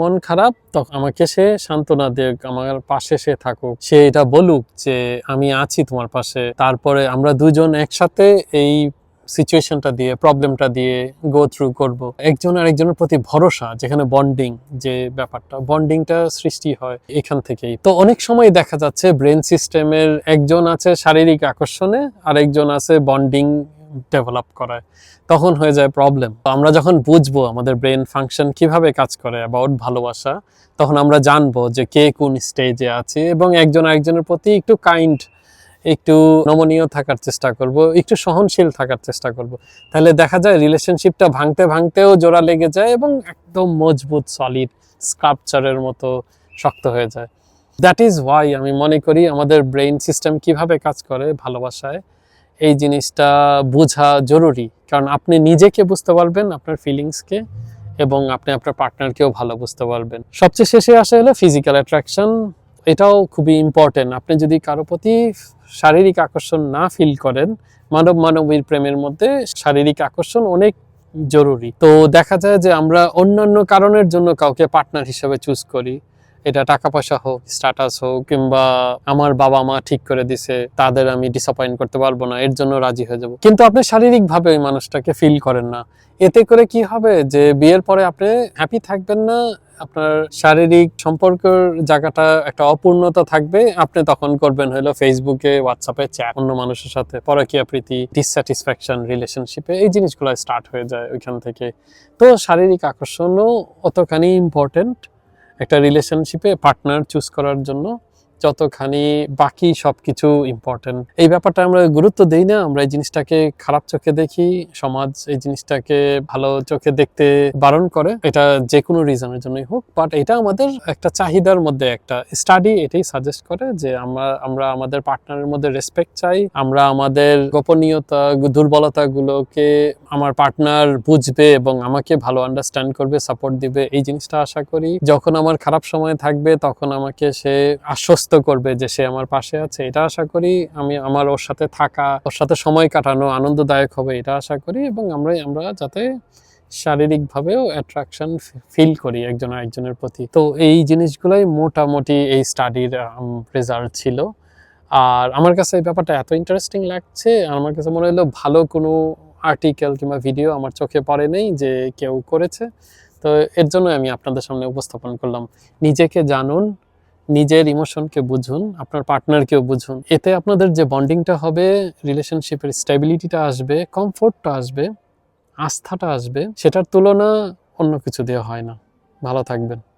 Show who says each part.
Speaker 1: মন খারাপ, তখন আমাকে সে সান্ত্বনা দেখ, আমার পাশে সে থাকুক, সে এটা বলুক যে আমি আছি তোমার পাশে। তারপরে আমরা দুজন একসাথে এই সিচুয়েশনটা দিয়ে, প্রবলেমটা দিয়ে গো থ্রু করব। একজন আরেকজনের প্রতি ভরসা, যেখানে বন্ডিং, যে ব্যাপারটা, বন্ডিংটা সৃষ্টি হয় এখান থেকেই। তো অনেক সময় দেখা যাচ্ছে ব্রেন সিস্টেমের একজন আছে শারীরিক আকর্ষণে, আর একজন আছে বন্ডিং ডেভেলপ করায়, তখন হয়ে যায় প্রবলেম। তো আমরা যখন বুঝবো আমাদের ব্রেন ফাংশন কিভাবে কাজ করে অ্যাবাউট ভালোবাসা, তখন আমরা জানবো যে কে কোন স্টেজে আছে, এবং একজন আরেকজনের প্রতি একটু কাইন্ড, একটু নমনীয় থাকার চেষ্টা করব, একটু সহনশীল থাকার চেষ্টা করব। তাহলে দেখা যায় রিলেশনশিপটা ভাঙতে ভাঙতেও জোড়া লেগে যায় এবং একদম মজবুত সলিড স্কাল্পচারের মতো শক্ত হয়ে যায়। দ্যাট ইজ ওয়াই আমি মনে করি আমাদের ব্রেইন সিস্টেম কিভাবে কাজ করে ভালোবাসায়, এই জিনিসটা বোঝা জরুরি। কারণ আপনি নিজেকে বুঝতে পারবেন, আপনার ফিলিংসকে, এবং আপনি আপনার পার্টনারকেও ভালো বুঝতে পারবেন। সবচেয়ে শেষে আসে হলো ফিজিক্যাল অ্যাট্রাকশন। এটাও খুবই ইম্পর্টেন্ট। আপনি যদি কারো প্রতি শারীরিক আকর্ষণ না ফিল করেন, মানবীর প্রেমের মধ্যে শারীরিক আকর্ষণ অনেক জরুরি। তো দেখা যায় যে আমরা অন্যান্য কারণের জন্য কাউকে পার্টনার হিসেবে চুজ করি, এটা টাকা পয়সা হোক, স্ট্যাটাস হোক, কিংবা আমার বাবা মা ঠিক করে দিছে, তাদের আমি ডিসঅ্যাপয়েন্ট করতে পারবো না, এর জন্য রাজি হয়ে যাব। কিন্তু আপনি শারীরিকভাবে ওই মানুষটাকে ফিল করেন না। এতে করে কি হবে যে বিয়ের পরে আপনি হ্যাপি থাকবেন না, আপনার শারীরিক সম্পর্কের জায়গাটা একটা অপূর্ণতা থাকবে। আপনি তখন করবেন হলো ফেসবুকে, হোয়াটসঅ্যাপে চ্যাট অন্য মানুষের সাথে, পরকীয়া প্রীতি, ডিসস্যাটিসফ্যাকশন রিলেশনশিপে, এই জিনিসগুলো স্টার্ট হয়ে যায় ওইখান থেকে। তো শারীরিক আকর্ষণও অতখানি ইম্পর্টেন্ট একটা রিলেশনশিপে পার্টনার চুজ করার জন্য, যতখানি বাকি সবকিছু ইম্পর্টেন্ট। এই ব্যাপারটা আমরা গুরুত্ব দেই না, আমরা এই জিনিসটাকে খারাপ চোখে দেখি, সমাজ এই জিনিসটাকে ভালো চোখে দেখতে বারণ করে, এটা যে কোনো রিজনের জন্যই হোক। বাট এটা আমাদের একটা চাহিদার মধ্যে একটা স্টাডি এটাই সাজেস্ট করে যে আমরা আমাদের পার্টনারের মধ্যে রেসপেক্ট চাই, আমরা আমাদের গোপনীয়তা, দুর্বলতাগুলোকে আমার পার্টনার বুঝবে এবং আমাকে ভালো আন্ডারস্ট্যান্ড করবে, সাপোর্ট দিবে, এই জিনিসটা আশা করি। যখন আমার খারাপ সময় থাকবে তখন আমাকে সে আশ্বস্ত করবে যে সে আমার পাশে আছে, এটা আশা করি। আমার ওর সাথে থাকা, ওর সাথে সময় কাটানো আনন্দদায়ক হবে, এটা আশা করি। এবং আমরা যাতে শারীরিকভাবেও অ্যাট্রাকশন ফিল করি একজন আরেকজনের প্রতি। তো এই জিনিসগুলোই মোটামুটি এই স্টাডির রেজাল্ট ছিল। আর আমার কাছে এই ব্যাপারটা এত ইন্টারেস্টিং লাগছে, আমার কাছে মনে হলো ভালো কোনো আর্টিকেল কিংবা ভিডিও আমার চোখে পড়ে নেই যে কেউ করেছে। তো এর জন্য আমি আপনাদের সামনে উপস্থাপন করলাম। নিজেকে জানুন, নিজের ইমোশনকে বুঝুন, আপনার পার্টনারকেও বুঝুন। এতে আপনাদের যে বন্ডিংটা হবে, রিলেশনশিপের স্টেবিলিটিটা আসবে, কমফোর্টটা আসবে, আস্থাটা আসবে, সেটার তুলনা অন্য কিছু দিয়ে হয় না। ভালো থাকবেন।